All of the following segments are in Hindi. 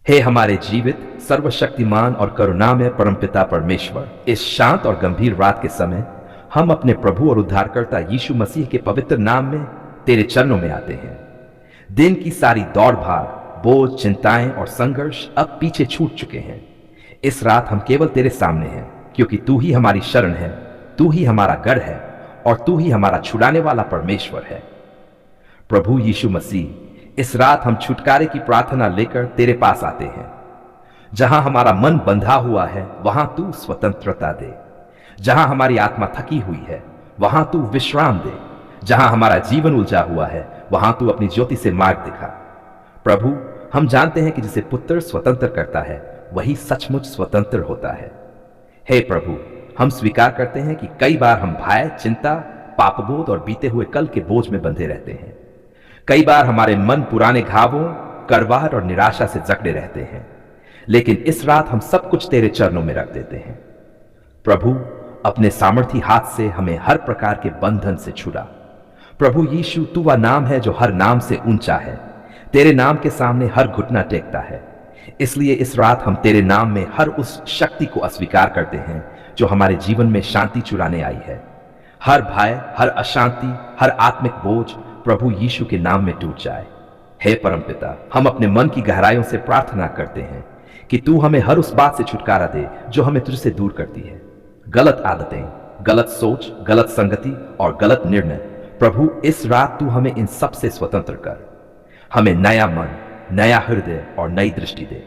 हे हमारे जीवित, सर्वशक्तिमान और करुणामय परमपिता परमेश्वर, इस शांत और गंभीर रात के समय हम अपने प्रभु और उद्धारकर्ता यीशु मसीह के पवित्र नाम में तेरे चरणों में आते हैं। दिन की सारी दौड़ भाग, बोझ, चिंताएं और संघर्ष अब पीछे छूट चुके हैं। इस रात हम केवल तेरे सामने हैं, क्योंकि तू ही हमारी शरण है, तू ही हमारा गढ़ है और तू ही हमारा छुड़ाने वाला परमेश्वर है। प्रभु यीशु मसीह, इस रात हम छुटकारे की प्रार्थना लेकर तेरे पास आते हैं। जहां हमारा मन बंधा हुआ है वहां तू स्वतंत्रता दे। जहां हमारी आत्मा थकी हुई है वहां तू विश्राम दे। जहां हमारा जीवन उलझा हुआ है वहां तू अपनी ज्योति से मार्ग दिखा। प्रभु, हम जानते हैं कि जिसे पुत्र स्वतंत्र करता है वही सचमुच स्वतंत्र होता है। हे प्रभु, हम स्वीकार करते हैं कि कई बार हम भय, चिंता, पापबोध और बीते हुए कल के बोझ में बंधे रहते हैं। कई बार हमारे मन पुराने घावों, करवाहट और निराशा से जकड़े रहते हैं। लेकिन इस रात हम सब कुछ तेरे चरणों में रख देते हैं। प्रभु, अपने सामर्थी हाथ से हमें हर प्रकार के बंधन से छुड़ा। प्रभु यीशु, तू वह नाम है जो हर नाम से ऊंचा है। तेरे नाम के सामने हर घुटना टेकता है। इसलिए इस रात हम तेरे नाम में हर उस शक्ति को अस्वीकार करते हैं जो हमारे जीवन में शांति चुराने आई है। हर भय, हर अशांति, हर आत्मिक बोझ प्रभु यीशु के नाम में टूट जाए। हे परमपिता, हम अपने मन की गहराइयों से प्रार्थना करते हैं कि तू हमें हर उस बात से छुटकारा दे जो हमें तुझसे दूर करती है। गलत आदतें, गलत सोच, गलत संगति और गलत निर्णय। प्रभु, इस रात तू हमें इन सब से स्वतंत्र कर। हमें नया मन, नया हृदय और नई दृष्टि दे।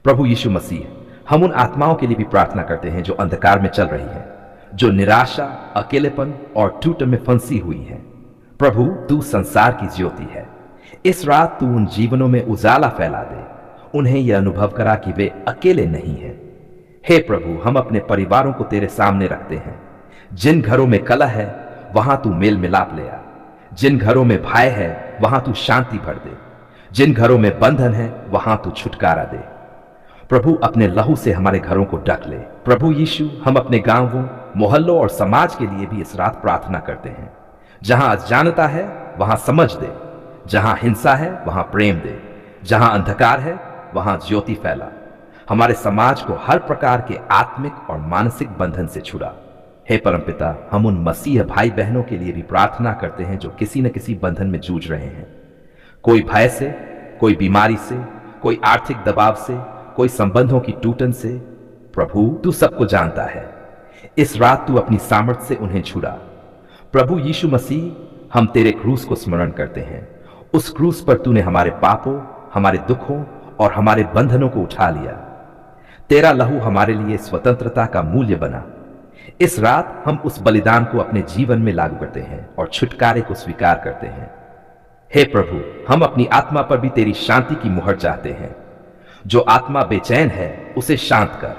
प्रभु यीशु मसीह, हम उन आत्माओं के लिए भी प्रार्थना करते हैं जो अंधकार में चल रही हैं, जो निराशा, अकेलेपन और टूट में फंसी हुई हैं। प्रभु, तू संसार की ज्योति है। इस रात तू उन जीवनों में उजाला फैला दे। उन्हें यह अनुभव करा कि वे अकेले नहीं हैं। हे प्रभु, हम अपने परिवारों को तेरे सामने रखते हैं। जिन घरों में कलह है वहां तू मेल मिलाप ले आ। जिन घरों में भय है वहां तू शांति भर दे। जिन घरों में बंधन है वहां तू छुटकारा दे। प्रभु, अपने लहू से हमारे घरों को ढक ले। प्रभु यीशु, हम अपने गांवों, मोहल्लों और समाज के लिए भी इस रात प्रार्थना करते हैं। जहां अज्ञानता है वहां समझ दे। जहां हिंसा है वहां प्रेम दे। जहां अंधकार है वहां ज्योति फैला। हमारे समाज को हर प्रकार के आत्मिक और मानसिक बंधन से छुड़ा। हे परमपिता, हम उन मसीह भाई बहनों के लिए भी प्रार्थना करते हैं जो किसी न किसी बंधन में जूझ रहे हैं। कोई भय से, कोई बीमारी से, कोई आर्थिक दबाव से, कोई संबंधों की टूटन से। प्रभु, तू सबको जानता है। इस रात तू अपनी सामर्थ से उन्हें छुड़ा। प्रभु यीशु मसीह, हम तेरे क्रूस को स्मरण करते हैं। उस क्रूस पर तूने हमारे पापों, हमारे दुखों और हमारे बंधनों को उठा लिया। तेरा लहू हमारे लिए स्वतंत्रता का मूल्य बना। इस रात हम उस बलिदान को अपने जीवन में लागू करते हैं और छुटकारे को स्वीकार करते हैं। हे प्रभु, हम अपनी आत्मा पर भी तेरी शांति की मुहर चाहते हैं। जो आत्मा बेचैन है उसे शांत कर।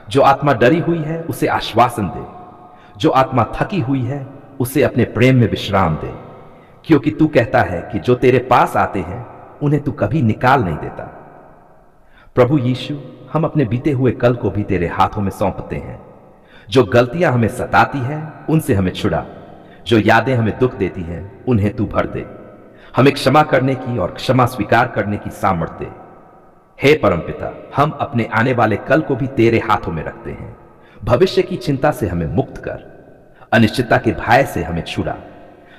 जो आत्मा डरी हुई है उसे आश्वासन दे। जो आत्मा थकी हुई है उसे अपने प्रेम में विश्राम दे, क्योंकि तू कहता है कि जो तेरे पास आते हैं उन्हें तू कभी निकाल नहीं देता। प्रभु यीशु, हम अपने बीते हुए कल को भी तेरे हाथों में सौंपते हैं। जो गलतियां हमें सताती हैं उनसे हमें छुड़ा। जो यादें हमें दुख देती हैं उन्हें तू भर दे। हमें क्षमा करने की और क्षमा स्वीकार करने की सामर्थ्य दे। हे परमपिता, हम अपने आने वाले कल को भी तेरे हाथों में रखते हैं। भविष्य की चिंता से हमें मुक्त कर। अनिश्चितता के भय से हमें छुड़ा।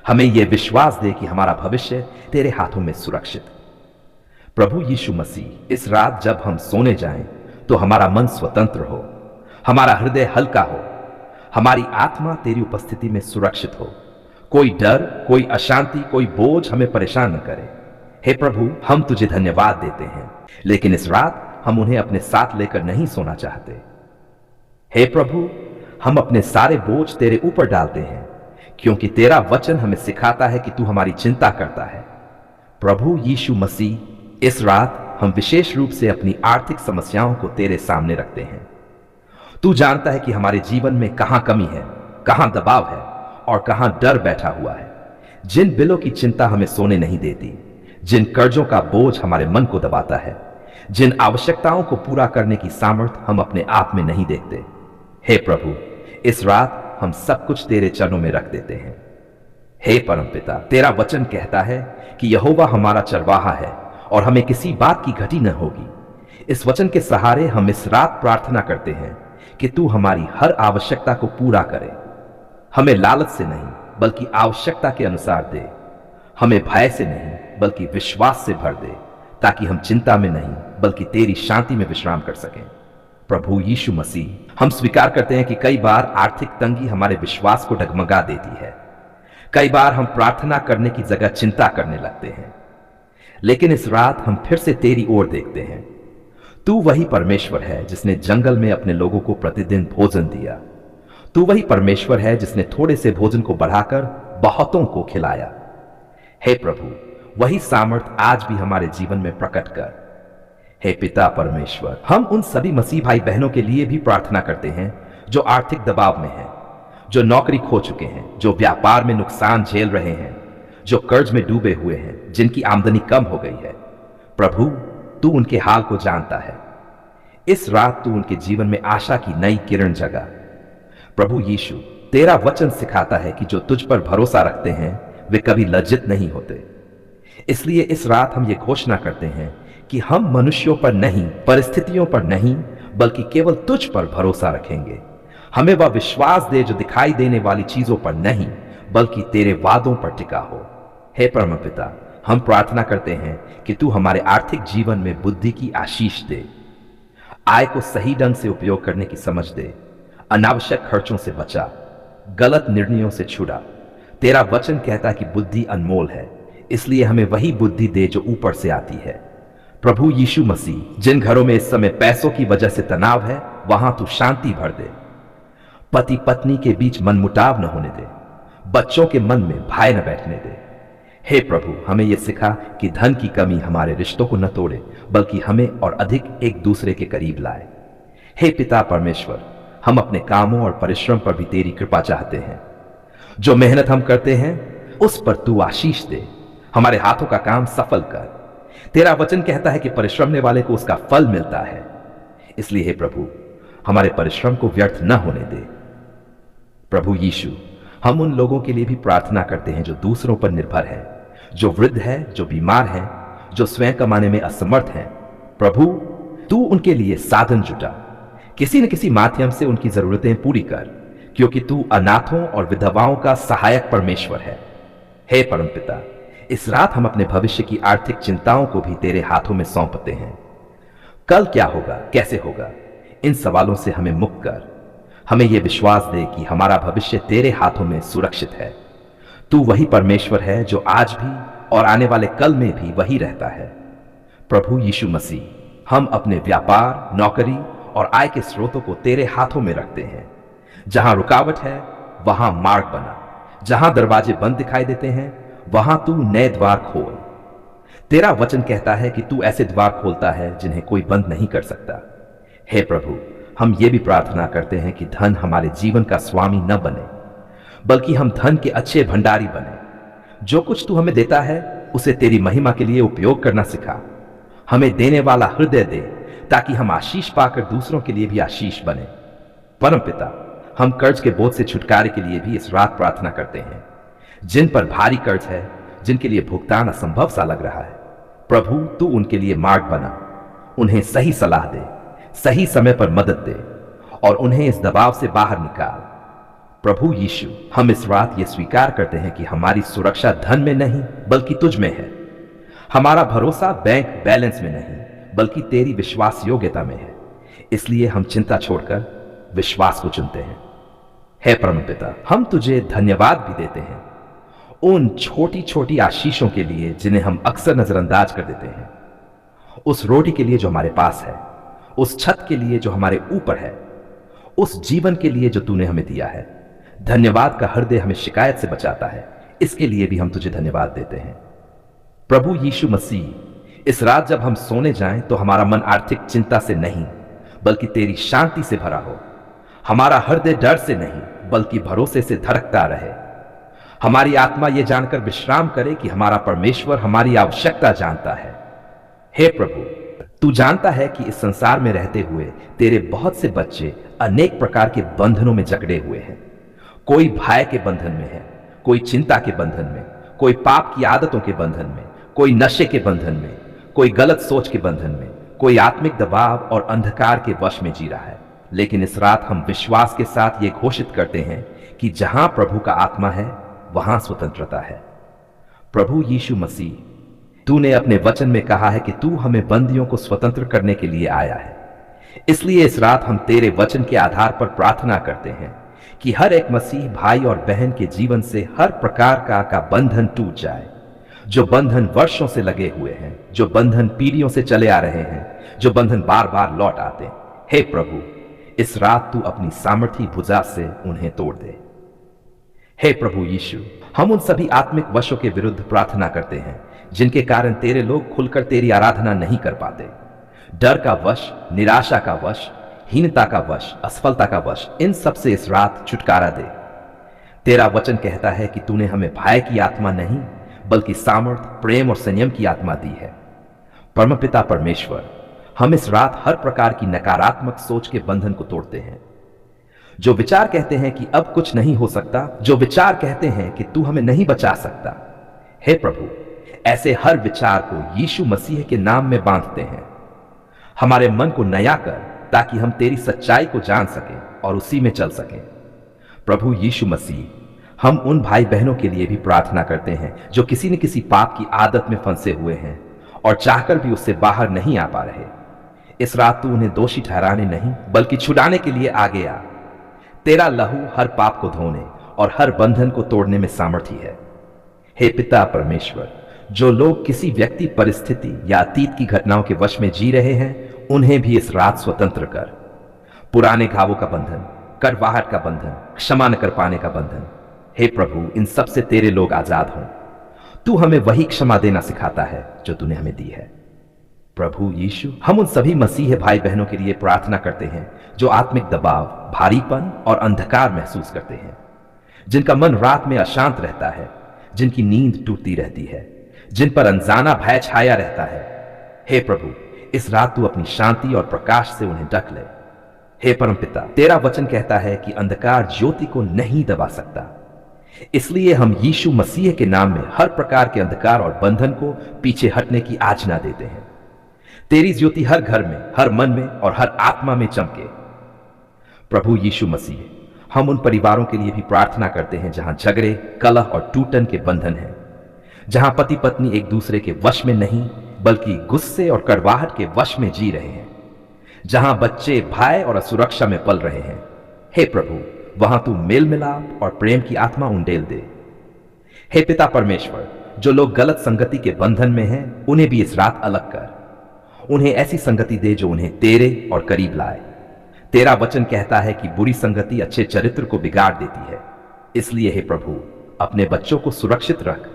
हमें यह विश्वास दे कि हमारा भविष्य तेरे हाथों में सुरक्षित। प्रभु यीशु मसीह, इस रात जब हम सोने जाएं तो हमारा मन स्वतंत्र हो, हमारा हृदय हल्का हो, हमारी आत्मा तेरी उपस्थिति में सुरक्षित हो। कोई डर, कोई अशांति, कोई बोझ हमें परेशान न करे। हे प्रभु, हम तुझे धन्यवाद देते हैं, लेकिन इस रात हम उन्हें अपने साथ लेकर नहीं सोना चाहते। हे प्रभु, हम अपने सारे बोझ तेरे ऊपर डालते हैं, क्योंकि तेरा वचन हमें सिखाता है कि तू हमारी चिंता करता है। प्रभु यीशु मसीह, इस रात हम विशेष रूप से अपनी आर्थिक समस्याओं को तेरे सामने रखते हैं। तू जानता है कि हमारे जीवन में कहां कमी है, कहां दबाव है और कहां डर बैठा हुआ है। जिन बिलों की चिंता हमें सोने नहीं देती, जिन कर्जों का बोझ हमारे मन को दबाता है, जिन आवश्यकताओं को पूरा करने की सामर्थ हम अपने आप में नहीं देखते। हे प्रभु, इस रात हम सब कुछ तेरे चरणों में रख देते हैं। हे परमपिता, तेरा वचन कहता है कि यहोवा हमारा चरवाहा है और हमें किसी बात की घटी न होगी। इस वचन के सहारे हम इस रात प्रार्थना करते हैं कि तू हमारी हर आवश्यकता को पूरा करे। हमें लालच से नहीं बल्कि आवश्यकता के अनुसार दे। हमें भय से नहीं बल्कि विश्वास से भर दे, ताकि हम चिंता में नहीं बल्कि तेरी शांति में विश्राम कर सकें। प्रभु यीशु मसीह, हम स्वीकार करते हैं कि कई बार आर्थिक तंगी हमारे विश्वास को डगमगा देती है। कई बार हम प्रार्थना करने की जगह चिंता करने लगते हैं, लेकिन इस रात हम फिर से तेरी ओर देखते हैं। तू वही परमेश्वर है जिसने जंगल में अपने लोगों को प्रतिदिन भोजन दिया। तू वही परमेश्वर है जिसने थोड़े से भोजन को बढ़ाकर बहुतों को खिलाया। हे प्रभु, वही सामर्थ आज भी हमारे जीवन में प्रकट कर। हे पिता परमेश्वर, हम उन सभी मसीह भाई बहनों के लिए भी प्रार्थना करते हैं जो आर्थिक दबाव में हैं, जो नौकरी खो चुके हैं, जो व्यापार में नुकसान झेल रहे हैं, जो कर्ज में डूबे हुए हैं, जिनकी आमदनी कम हो गई है। प्रभु, तू उनके हाल को जानता है। इस रात तू उनके जीवन में आशा की नई किरण जगा। प्रभु यीशु, तेरा वचन सिखाता है कि जो तुझ पर भरोसा रखते हैं वे कभी लज्जित नहीं होते। इसलिए इस रात हम ये घोषणा करते हैं कि हम मनुष्यों पर नहीं, परिस्थितियों पर नहीं, बल्कि केवल तुझ पर भरोसा रखेंगे। हमें वह विश्वास दे जो दिखाई देने वाली चीजों पर नहीं बल्कि तेरे वादों पर टिका हो। हे परमपिता, हम प्रार्थना करते हैं कि तू हमारे आर्थिक जीवन में बुद्धि की आशीष दे, आय को सही ढंग से उपयोग करने की समझ दे, अनावश्यक खर्चों से बचा, गलत निर्णयों से छुड़ा। तेरा वचन कहता है कि बुद्धि अनमोल है, इसलिए हमें वही बुद्धि दे जो ऊपर से आती है। प्रभु यीशु मसीह, जिन घरों में इस समय पैसों की वजह से तनाव है, वहां तू शांति भर दे। पति पत्नी के बीच मनमुटाव न होने दे, बच्चों के मन में भय न बैठने दे। हे प्रभु, हमें यह सिखा कि धन की कमी हमारे रिश्तों को न तोड़े बल्कि हमें और अधिक एक दूसरे के करीब लाए। हे पिता परमेश्वर, हम अपने कामों और परिश्रम पर भी तेरी कृपा चाहते हैं। जो मेहनत हम करते हैं उस पर तू आशीष दे। हमारे हाथों का काम सफल कर। तेरा वचन कहता है कि परिश्रमने वाले को उसका फल मिलता है। इसलिए हे प्रभु, हमारे परिश्रम को व्यर्थ न होने दे। प्रभु यीशु, हम उन लोगों के लिए भी प्रार्थना करते हैं जो दूसरों पर निर्भर है, जो वृद्ध है, जो बीमार है, जो स्वयं कमाने में असमर्थ है। प्रभु, तू उनके लिए साधन जुटा, किसी न किसी माध्यम से उनकी जरूरतें पूरी कर, क्योंकि तू अनाथों और विधवाओं का सहायक परमेश्वर है। हे परमपिता, इस रात हम अपने भविष्य की आर्थिक चिंताओं को भी तेरे हाथों में सौंपते हैं। कल क्या होगा, कैसे होगा, इन सवालों से हमें मुक्त कर। हमें यह विश्वास दे कि हमारा भविष्य तेरे हाथों में सुरक्षित है। तू वही परमेश्वर है जो आज भी और आने वाले कल में भी वही रहता है। प्रभु यीशु मसीह, हम अपने व्यापार, नौकरी और आय के स्रोतों को तेरे हाथों में रखते हैं। जहां रुकावट है वहां मार्ग बना, जहां दरवाजे बंद दिखाई देते हैं वहां तू नए द्वार खोल। तेरा वचन कहता है कि तू ऐसे द्वार खोलता है जिन्हें कोई बंद नहीं कर सकता। हे प्रभु, हम ये भी प्रार्थना करते हैं कि धन हमारे जीवन का स्वामी न बने, बल्कि हम धन के अच्छे भंडारी बने। जो कुछ तू हमें देता है उसे तेरी महिमा के लिए उपयोग करना सिखा। हमें देने वाला हृदय दे ताकि हम आशीष पाकर दूसरों के लिए भी आशीष बने। परमपिता, हम कर्ज के बोझ से छुटकारे के लिए भी इस रात प्रार्थना करते हैं। जिन पर भारी कर्ज है, जिनके लिए भुगतान असंभव सा लग रहा है, प्रभु तू उनके लिए मार्ग बना, उन्हें सही सलाह दे, सही समय पर मदद दे और उन्हें इस दबाव से बाहर निकाल। प्रभु यीशु, हम इस रात ये स्वीकार करते हैं कि हमारी सुरक्षा धन में नहीं बल्कि तुझ में है। हमारा भरोसा बैंक बैलेंस में नहीं बल्कि तेरी विश्वास योग्यता में है। इसलिए हम चिंता छोड़कर विश्वास को चुनते हैं। हे परमपिता, हम तुझे धन्यवाद भी देते हैं उन छोटी छोटी आशीषों के लिए जिन्हें हम अक्सर नजरअंदाज कर देते हैं। उस रोटी के लिए जो हमारे पास है, उस छत के लिए जो हमारे ऊपर है, उस जीवन के लिए जो तूने हमें दिया है। धन्यवाद का हृदय हमें शिकायत से बचाता है, इसके लिए भी हम तुझे धन्यवाद देते हैं। प्रभु यीशु मसीह, इस रात जब हम सोने जाएं तो हमारा मन आर्थिक चिंता से नहीं बल्कि तेरी शांति से भरा हो। हमारा हृदय डर से नहीं बल्कि भरोसे से धड़कता रहे। हमारी आत्मा यह जानकर विश्राम करे कि हमारा परमेश्वर हमारी आवश्यकता जानता है। हे प्रभु, तू जानता है कि इस संसार में रहते हुए तेरे बहुत से बच्चे अनेक प्रकार के बंधनों में जकड़े हुए हैं। कोई भय के बंधन में है, कोई चिंता के बंधन में, कोई पाप की आदतों के बंधन में, कोई नशे के बंधन में, कोई गलत सोच के बंधन में, कोई आत्मिक दबाव और अंधकार के वश में जी रहा है, लेकिन इस रात हम विश्वास के साथ ये घोषित करते हैं कि जहां प्रभु का आत्मा है वहां स्वतंत्रता है। प्रभु यीशु मसीह, तूने अपने वचन में कहा है कि तू हमें बंदियों को स्वतंत्र करने के लिए आया है। इसलिए इस रात हम तेरे वचन के आधार पर प्रार्थना करते हैं कि हर एक मसीह भाई और बहन के जीवन से हर प्रकार का बंधन टूट जाए। जो बंधन वर्षों से लगे हुए हैं, जो बंधन पीढ़ियों से चले आ रहे हैं, जो बंधन बार बार लौट आते हैं, हे प्रभु, इस रात तू अपनी सामर्थी भुजा से उन्हें तोड़ दे। हे प्रभु यीशु, हम उन सभी आत्मिक वशों के विरुद्ध प्रार्थना करते हैं जिनके कारण तेरे लोग खुलकर तेरी आराधना नहीं कर पाते। डर का वश, निराशा का वश, हीनता का वश, असफलता का वश, इन सब से इस रात छुटकारा दे। तेरा वचन कहता है कि तूने हमें भय की आत्मा नहीं बल्कि सामर्थ, प्रेम और संयम की आत्मा दी है। परमपिता परमेश्वर, हम इस रात हर प्रकार की नकारात्मक सोच के बंधन को तोड़ते हैं। जो विचार कहते हैं कि अब कुछ नहीं हो सकता, जो विचार कहते हैं कि तू हमें नहीं बचा सकता, हे प्रभु, ऐसे हर विचार को यीशु मसीह के नाम में बांधते हैं। हमारे मन को नया कर ताकि हम तेरी सच्चाई को जान सकें और उसी में चल सकें। प्रभु यीशु मसीह, हम उन भाई बहनों के लिए भी प्रार्थना करते हैं जो किसी न किसी पाप की आदत में फंसे हुए हैं और चाहकर भी उससे बाहर नहीं आ पा रहे। इस रात तू उन्हें दोषी ठहराने नहीं बल्कि छुड़ाने के लिए आगे आ। तेरा लहू हर पाप को धोने और हर बंधन को तोड़ने में सामर्थी है। हे पिता परमेश्वर, जो लोग किसी व्यक्ति, परिस्थिति या अतीत की घटनाओं के वश में जी रहे हैं, उन्हें भी इस रात स्वतंत्र कर। पुराने घावों का बंधन, करवाहट का बंधन, क्षमा न कर पाने का बंधन, हे प्रभु, इन सब से तेरे लोग आजाद हों। तू हमें वही क्षमा देना सिखाता है जो तूने हमें दी है। प्रभु यीशु, हम उन सभी मसीह भाई बहनों के लिए प्रार्थना करते हैं जो आत्मिक दबाव, भारीपन और अंधकार महसूस करते हैं, जिनका मन रात में अशांत रहता है, जिनकी नींद टूटती रहती है, जिन पर अनजाना भय छाया रहता है। हे प्रभु, इस रात तू अपनी शांति और प्रकाश से उन्हें ढक ले। हे परमपिता, तेरा वचन कहता है कि अंधकार ज्योति को नहीं दबा सकता। इसलिए हम यीशु मसीह के नाम में हर प्रकार के अंधकार और बंधन को पीछे हटने की आज्ञा देते हैं। तेरी ज्योति हर घर में, हर मन में और हर आत्मा में चमके। प्रभु यीशु मसीह, हम उन परिवारों के लिए भी प्रार्थना करते हैं जहां झगड़े, कलह और टूटन के बंधन हैं, जहां पति पत्नी एक दूसरे के वश में नहीं बल्कि गुस्से और कड़वाहट के वश में जी रहे हैं, जहां बच्चे भय और असुरक्षा में पल रहे हैं। हे प्रभु, वहां तू मेल मिलाप और प्रेम की आत्मा उंडेल दे। हे पिता परमेश्वर, जो लोग गलत संगति के बंधन में हैं, उन्हें भी इस रात अलग कर। उन्हें ऐसी संगति दे जो उन्हें तेरे और करीब लाए। तेरा वचन कहता है कि बुरी संगति अच्छे चरित्र को बिगाड़ देती है। इसलिए हे प्रभु, अपने बच्चों को सुरक्षित रख।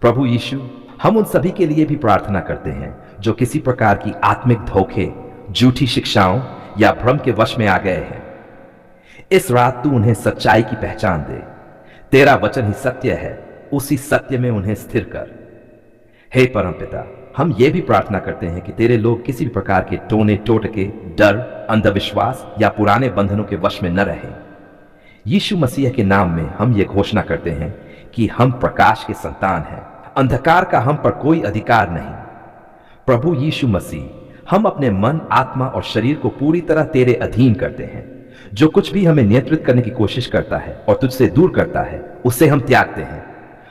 प्रभु यीशु, हम उन सभी के लिए भी प्रार्थना करते हैं जो किसी प्रकार की आत्मिक धोखे, झूठी शिक्षाओं या भ्रम के वश में आ गए हैं। इस रात तू उन्हें सच्चाई की पहचान दे। तेरा वचन ही सत्य है, उसी सत्य में उन्हें स्थिर कर। हे परमपिता, हम ये भी प्रार्थना करते हैं कि तेरे लोग किसी भी प्रकार के टोने टोटके, डर, अंधविश्वास या पुराने बंधनों के वश में न रहें। यीशु मसीह के नाम में हम ये घोषणा करते हैं कि हम प्रकाश के संतान हैं, अंधकार का हम पर कोई अधिकार नहीं। प्रभु यीशु मसीह, हम अपने मन, आत्मा और शरीर को पूरी तरह तेरे अधीन करते हैं। जो कुछ भी हमें नियंत्रित करने की कोशिश करता है और तुझसे दूर करता है, उसे हम त्यागते हैं।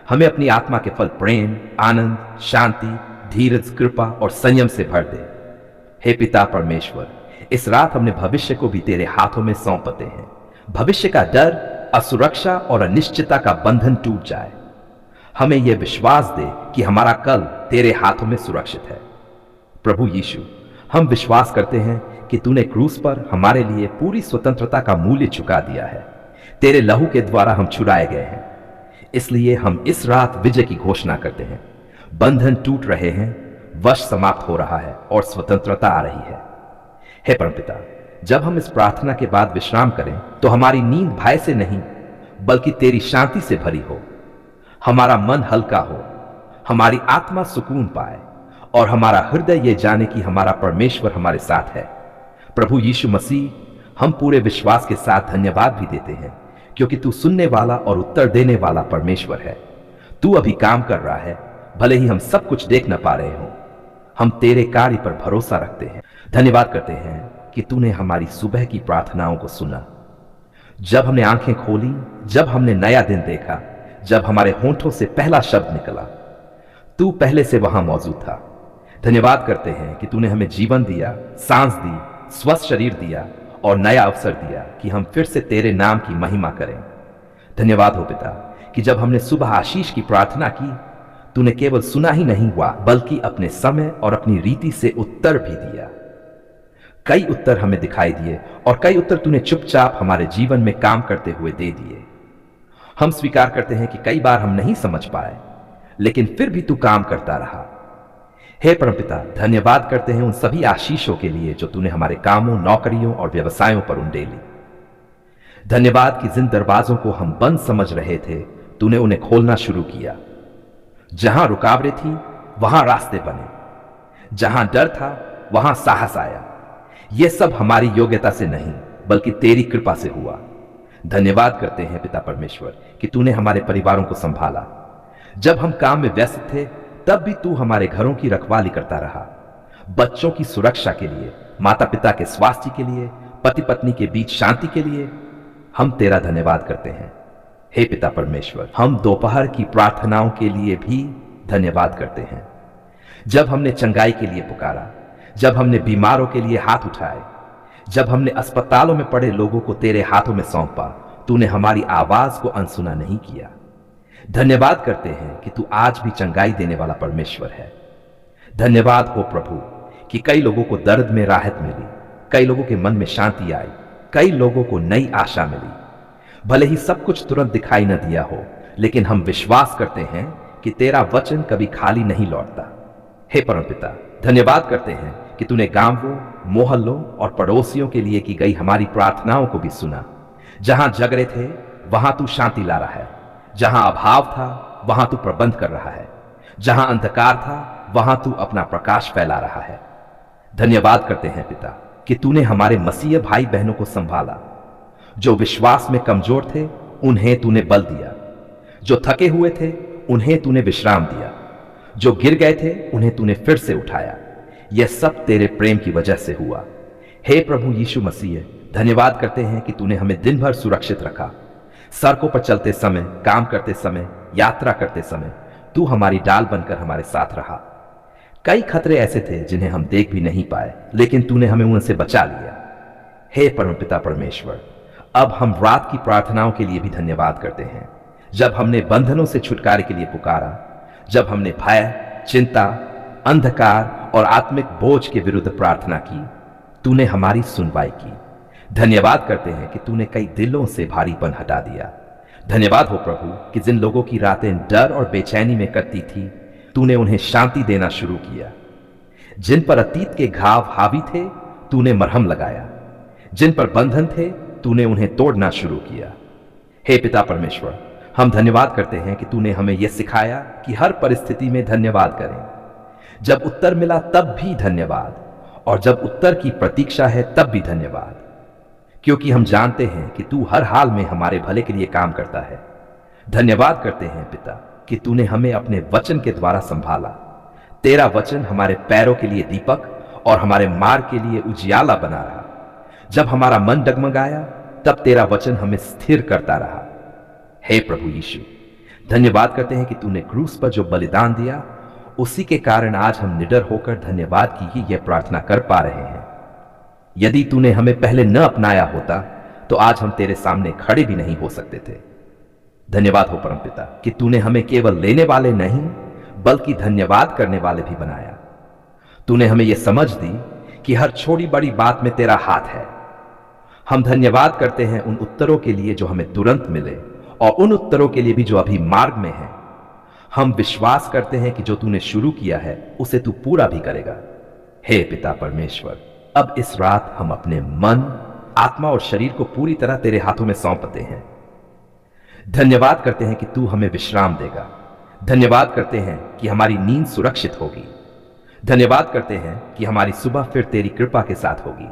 हमें अपनी आत्मा के फल प्रेम, आनंद, शांति, धीरज, कृपा और संयम से भर दे। हे पिता परमेश्वर, इस रात हमने भविष्य को भी तेरे हाथों में सौंपते हैं। भविष्य का डर, असुरक्षा और अनिश्चितता का बंधन टूट जाए। हमें यह विश्वास दे कि हमारा कल तेरे हाथों में सुरक्षित है। प्रभु यीशु, हम विश्वास करते हैं कि तूने क्रूस पर हमारे लिए पूरी स्वतंत्रता का मूल्य चुका दिया है। तेरे लहू के द्वारा हम छुड़ाए गए हैं। इसलिए हम इस रात विजय की घोषणा करते हैं। बंधन टूट रहे हैं, वश समाप्त हो रहा है और स्वतंत्रता आ रही है। हे परमपिता, जब हम इस प्रार्थना के बाद विश्राम करें तो हमारी नींद भय से नहीं बल्कि तेरी शांति से भरी हो। हमारा मन हल्का हो, हमारी आत्मा सुकून पाए और हमारा हृदय ये जाने कि हमारा परमेश्वर हमारे साथ है। प्रभु यीशु मसीह, हम पूरे विश्वास के साथ धन्यवाद भी देते हैं क्योंकि तू सुनने वाला और उत्तर देने वाला परमेश्वर है। तू अभी काम कर रहा है, भले ही हम सब कुछ देख न पा रहे हो। हम तेरे कार्य पर भरोसा रखते हैं। धन्यवाद करते हैं कि तूने हमारी सुबह की प्रार्थनाओं को सुना। जब हमने आंखें खोली, जब हमने नया दिन देखा, जब हमारे होंठों से पहला शब्द निकला, तू पहले से वहां मौजूद था। धन्यवाद करते हैं कि तूने हमें जीवन दिया, सांस दी, स्वस्थ शरीर दिया और नया अवसर दिया कि हम फिर से तेरे नाम की महिमा करें। धन्यवाद हो पिता कि जब हमने सुबह आशीष की प्रार्थना की, तूने केवल सुना ही नहीं हुआ बल्कि अपने समय और अपनी रीति से उत्तर भी दिया। कई उत्तर हमें दिखाई दिए और कई उत्तर तूने चुपचाप हमारे जीवन में काम करते हुए दे दिए। हम स्वीकार करते हैं कि कई बार हम नहीं समझ पाए, लेकिन फिर भी तू काम करता रहा। हे परमपिता, धन्यवाद करते हैं उन सभी आशीषों के लिए जो तूने हमारे कामों, नौकरियों और व्यवसायों पर उंडेली। धन्यवाद कि जिन दरवाजों को हम बंद समझ रहे थे, तूने उन्हें खोलना शुरू किया। जहां रुकावटें थी वहां रास्ते बने, जहां डर था वहां साहस आया। यह सब हमारी योग्यता से नहीं बल्कि तेरी कृपा से हुआ। धन्यवाद करते हैं पिता परमेश्वर कि तूने हमारे परिवारों को संभाला। जब हम काम में व्यस्त थे तब भी तू हमारे घरों की रखवाली करता रहा। बच्चों की सुरक्षा के लिए, माता पिता के स्वास्थ्य के लिए, पति पत्नी के बीच शांति के लिए हम तेरा धन्यवाद करते हैं। हे पिता परमेश्वर, हम दोपहर की प्रार्थनाओं के लिए भी धन्यवाद करते हैं। जब हमने चंगाई के लिए पुकारा, जब हमने बीमारों के लिए हाथ उठाए, जब हमने अस्पतालों में पड़े लोगों को तेरे हाथों में सौंपा, तूने हमारी आवाज को अनसुना नहीं किया। धन्यवाद करते हैं कि तू आज भी चंगाई देने वाला परमेश्वर है। धन्यवाद हो प्रभु कि कई लोगों को दर्द में राहत मिली, कई लोगों के मन में शांति आई, कई लोगों को नई आशा मिली। भले ही सब कुछ तुरंत दिखाई न दिया हो, लेकिन हम विश्वास करते हैं कि तेरा वचन कभी खाली नहीं लौटता। हे परमपिता, धन्यवाद करते हैं कि तूने गांवों, मोहल्लों और पड़ोसियों के लिए की गई हमारी प्रार्थनाओं को भी सुना। जहां झगड़े थे वहां तू शांति ला रहा है, जहां अभाव था वहां तू प्रबंध कर रहा है, जहां अंधकार था वहां तू अपना प्रकाश फैला रहा है। धन्यवाद करते हैं पिता कि तूने हमारे मसीह भाई बहनों को संभाला। जो विश्वास में कमजोर थे उन्हें तूने बल दिया, जो थके हुए थे उन्हें तूने विश्राम दिया, जो गिर गए थे उन्हें तूने फिर से उठाया। यह सब तेरे प्रेम की वजह से हुआ। हे प्रभु यीशु मसीह, धन्यवाद करते हैं कि तूने हमें दिन भर सुरक्षित रखा। सड़कों पर चलते समय, काम करते समय, यात्रा करते समय तू हमारी डाल बनकर हमारे साथ रहा। कई खतरे ऐसे थे जिन्हें हम देख भी नहीं पाए, लेकिन तूने हमें उनसे बचा लिया। हे परमपिता परमेश्वर, अब हम रात की प्रार्थनाओं के लिए भी धन्यवाद करते हैं। जब हमने बंधनों से छुटकारे के लिए पुकारा, जब हमने भय, चिंता, अंधकार और आत्मिक बोझ के विरुद्ध प्रार्थना की, तूने हमारी सुनवाई की। धन्यवाद करते हैं कि तूने कई दिलों से भारीपन हटा दिया। धन्यवाद हो प्रभु कि जिन लोगों की रातें डर और बेचैनी में कटती थी, तूने उन्हें शांति देना शुरू किया। जिन पर अतीत के घाव हावी थे, तूने मरहम लगाया। जिन पर बंधन थे, तूने उन्हें तोड़ना शुरू किया। हे पिता परमेश्वर, हम धन्यवाद करते हैं कि तूने हमें यह सिखाया कि हर परिस्थिति में धन्यवाद करें। जब उत्तर मिला तब भी धन्यवाद, और जब उत्तर की प्रतीक्षा है तब भी धन्यवाद, क्योंकि हम जानते हैं कि तू हर हाल में हमारे भले के लिए काम करता है। धन्यवाद करते हैं पिता कि तूने हमें अपने वचन के द्वारा संभाला। तेरा वचन हमारे पैरों के लिए दीपक और हमारे मार्ग के लिए उजियाला बना रहा। जब हमारा मन डगमगाया तब तेरा वचन हमें स्थिर करता रहा। हे प्रभु यीशु, धन्यवाद करते हैं कि तूने क्रूस पर जो बलिदान दिया, उसी के कारण आज हम निडर होकर धन्यवाद की ही यह प्रार्थना कर पा रहे हैं। यदि तूने हमें पहले न अपनाया होता तो आज हम तेरे सामने खड़े भी नहीं हो सकते थे। धन्यवाद हो परमपिता कि तूने हमें केवल लेने वाले नहीं बल्कि धन्यवाद करने वाले भी बनाया। तूने हमें यह समझ दी कि हर छोटी बड़ी बात में तेरा हाथ है। हम धन्यवाद करते हैं उन उत्तरों के लिए जो हमें तुरंत मिले और उन उत्तरों के लिए भी जो अभी मार्ग में है। हम विश्वास करते हैं कि जो तूने शुरू किया है उसे तू पूरा भी करेगा। हे पिता परमेश्वर, अब इस रात हम अपने मन, आत्मा और शरीर को पूरी तरह तेरे हाथों में सौंपते हैं। धन्यवाद करते हैं कि तू हमें विश्राम देगा। धन्यवाद करते हैं कि हमारी नींद सुरक्षित होगी। धन्यवाद करते हैं कि हमारी सुबह फिर तेरी कृपा के साथ होगी।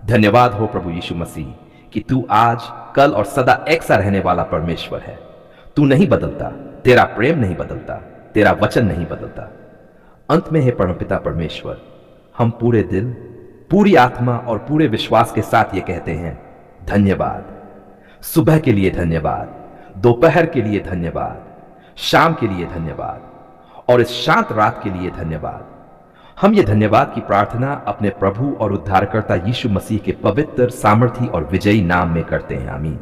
धन्यवाद हो प्रभु यीशु मसीह कि तू आज, कल और सदा एक सा रहने वाला परमेश्वर है। तू नहीं बदलता, तेरा प्रेम नहीं बदलता, तेरा वचन नहीं बदलता। अंत में है परमपिता परमेश्वर, हम पूरे दिल, पूरी आत्मा और पूरे विश्वास के साथ ये कहते हैं, धन्यवाद। सुबह के लिए धन्यवाद, दोपहर के लिए धन्यवाद, शाम के लिए धन्यवाद और इस शांत रात के लिए धन्यवाद। हम ये धन्यवाद की प्रार्थना अपने प्रभु और उद्धारकर्ता यीशु मसीह के पवित्र, सामर्थी और विजयी नाम में करते हैं। आमीन।